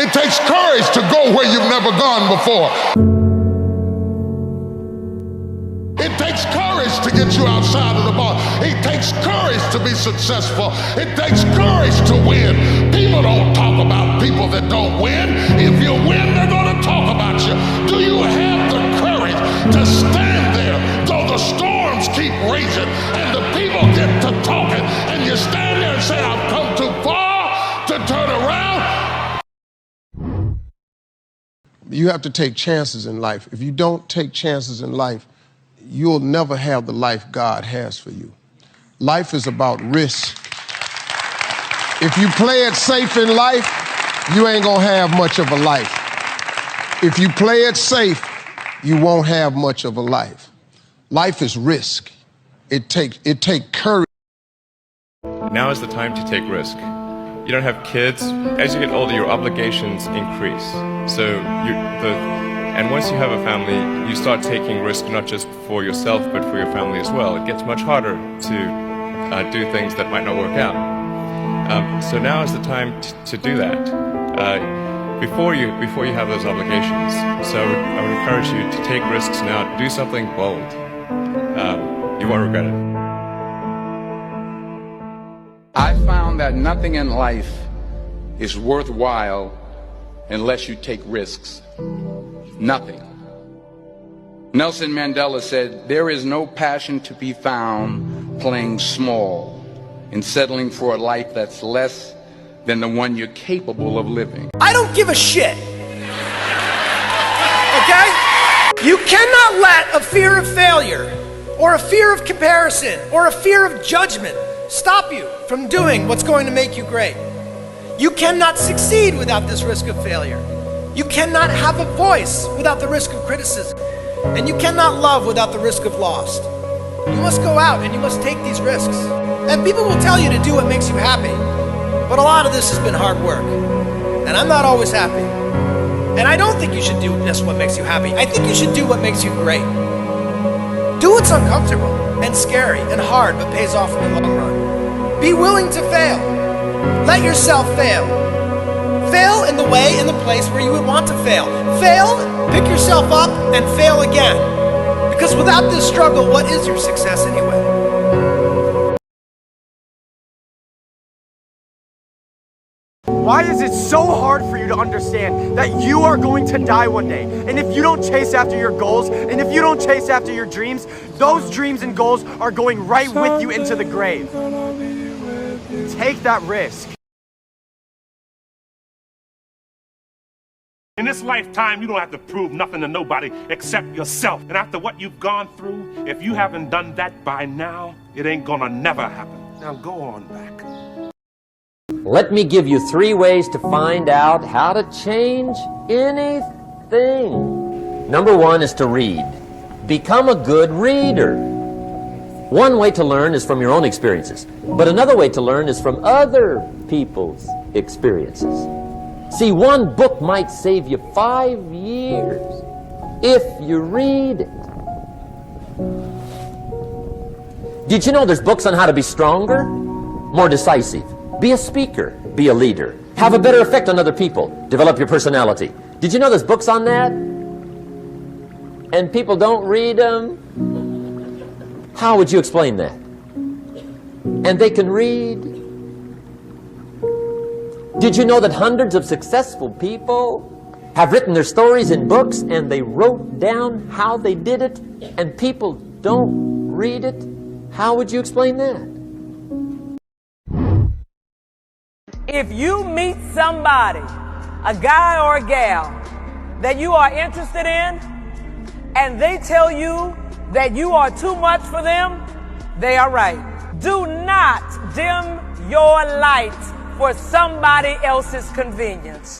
It takes courage to go where you've never gone before. It takes courage to get you outside of the box. It takes courage to be successful. It takes courage to win. People don't talk about people that don't win. If you win, they're going to talk about you. Do you have the courage to stand there though the storms keep raging and the people get to talking and you stand there and say, I've come too far to turn around? You have to take chances in life. If you don't take chances in life, you'll never have the life God has for you. Life is about risk. If you play it safe in life, you ain't gonna have much of a life. If you play it safe, you won't have much of a life. Life is risk. It take courage. Now is the time to take risk. You don't have kids. As you get older, your obligations increase. And once you have a family, you start taking risk not just for yourself, but for your family as well. It gets much harder to do things that might not work out. So now is the time to do that before you have those obligations. So I would encourage you to take risks now. Do something bold. You won't regret it. I found that nothing in life is worthwhile unless you take risks. Nothing. Nelson Mandela said, there is no passion to be found playing small and settling for a life that's less than the one you're capable of living. I don't give a shit. Okay? You cannot let a fear of failure or a fear of comparison or a fear of judgment stop you from doing what's going to make you great. You cannot succeed without this risk of failure. You cannot have a voice without the risk of criticism. And you cannot love without the risk of loss. You must go out and you must take these risks. And people will tell you to do what makes you happy. But a lot of this has been hard work. And I'm not always happy. And I don't think you should do just what makes you happy. I think you should do what makes you great. Do what's uncomfortable and scary and hard but pays off in the long run. Be willing to fail. Let yourself fail. Fail in the way, in the place where you would want to fail. Fail, pick yourself up, and fail again. Because without this struggle, what is your success anyway? Why is it so hard for you to understand that you are going to die one day? And if you don't chase after your goals, and if you don't chase after your dreams, those dreams and goals are going right with you into the grave. Take that risk. In this lifetime, you don't have to prove nothing to nobody except yourself. And after what you've gone through, if you haven't done that by now, it ain't gonna never happen. Now go on back. Let me give you 3 ways to find out how to change anything. Number 1 is to read. Become a good reader. One way to learn is from your own experiences, but another way to learn is from other people's experiences. See, one book might save you 5 years if you read it. Did you know there's books on how to be stronger, more decisive, be a speaker, be a leader, have a better effect on other people, develop your personality? Did you know there's books on that? And people don't read them? How would you explain that? And they can read. Did you know that hundreds of successful people have written their stories in books and they wrote down how they did it and people don't read it? How would you explain that? If you meet somebody, a guy or a gal, that you are interested in, and they tell you that you are too much for them, they are right. Do not dim your light for somebody else's convenience.